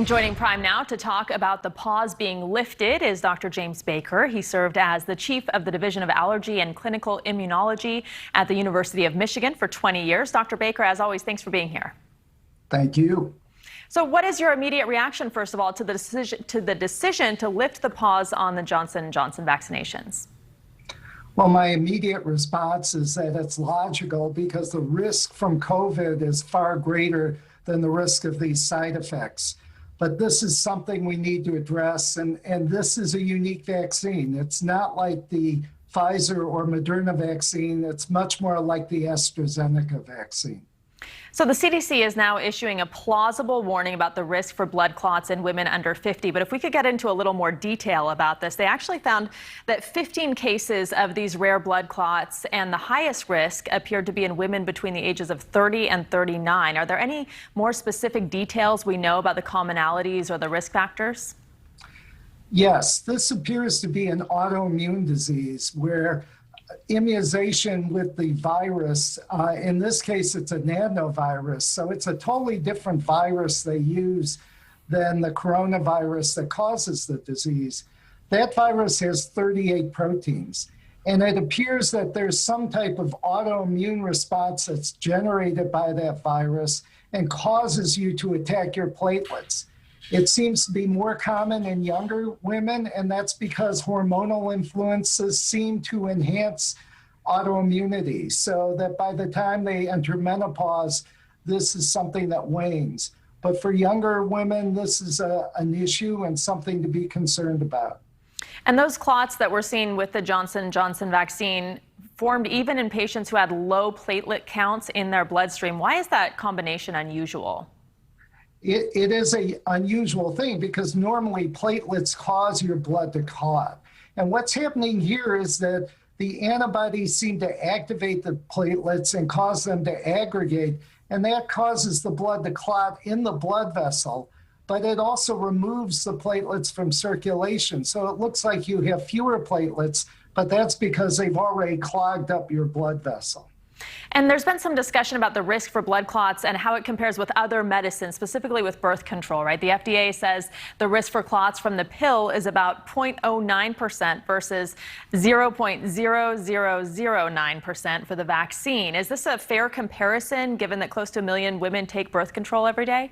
Joining Prime now to talk about the pause being lifted is Dr. James Baker. He served as the chief of the Division of Allergy and Clinical Immunology at the University of Michigan for 20 years. Dr. Baker, as always, thanks for being here. Thank you. So what is your immediate reaction, first of all, to the decision to lift the pause on the Johnson & Johnson vaccinations? Well, my immediate response is that it's logical because the risk from COVID is far greater than the risk of these side effects. But this is something we need to address, and this is a unique vaccine. It's not like the Pfizer or Moderna vaccine. It's much more like the AstraZeneca vaccine. So the CDC is now issuing a plausible warning about the risk for blood clots in women under 50. But if we could get into a little more detail about this, they actually found that 15 cases of these rare blood clots and the highest risk appeared to be in women between the ages of 30 and 39. Are there any more specific details we know about the commonalities or the risk factors? Yes, this appears to be an autoimmune disease where immunization with the virus, in this case, it's an adenovirus. So it's a totally different virus they use than the coronavirus that causes the disease. That virus has 38 proteins. And it appears that there's some type of autoimmune response that's generated by that virus and causes you to attack your platelets. It seems to be more common in younger women, and that's because hormonal influences seem to enhance autoimmunity, so that by the time they enter menopause, this is something that wanes. But for younger women, this is an issue and something to be concerned about. And those clots that we're seeing with the Johnson & Johnson vaccine formed even in patients who had low platelet counts in their bloodstream. Why is that combination unusual? It is an unusual thing because normally platelets cause your blood to clot. And what's happening here is that the antibodies seem to activate the platelets and cause them to aggregate, and that causes the blood to clot in the blood vessel, but it also removes the platelets from circulation. So it looks like you have fewer platelets, but that's because they've already clogged up your blood vessel. And there's been some discussion about the risk for blood clots and how it compares with other medicines, specifically with birth control, right? The FDA says the risk for clots from the pill is about 0.09% versus 0.0009% for the vaccine. Is this a fair comparison, given that close to 1 million women take birth control every day?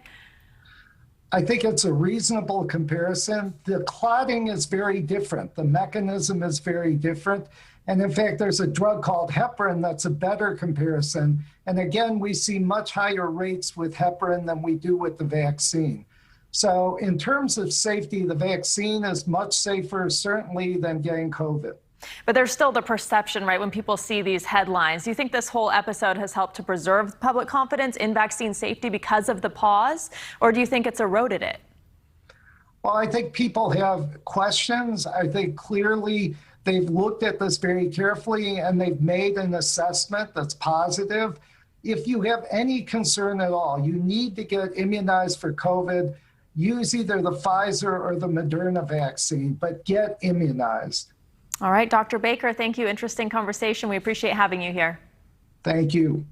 I think it's a reasonable comparison. The clotting is very different. The mechanism is very different. And in fact, there's a drug called heparin that's a better comparison. And again, we see much higher rates with heparin than we do with the vaccine. So in terms of safety, the vaccine is much safer, certainly, than getting COVID. But there's still the perception, right, when people see these headlines. Do you think this whole episode has helped to preserve public confidence in vaccine safety because of the pause? Or do you think it's eroded it? Well, I think people have questions. I think clearly they've looked at this very carefully and they've made an assessment that's positive. If you have any concern at all, you need to get immunized for COVID. Use either the Pfizer or the Moderna vaccine, but get immunized. All right, Dr. Baker, thank you. Interesting conversation. We appreciate having you here. Thank you.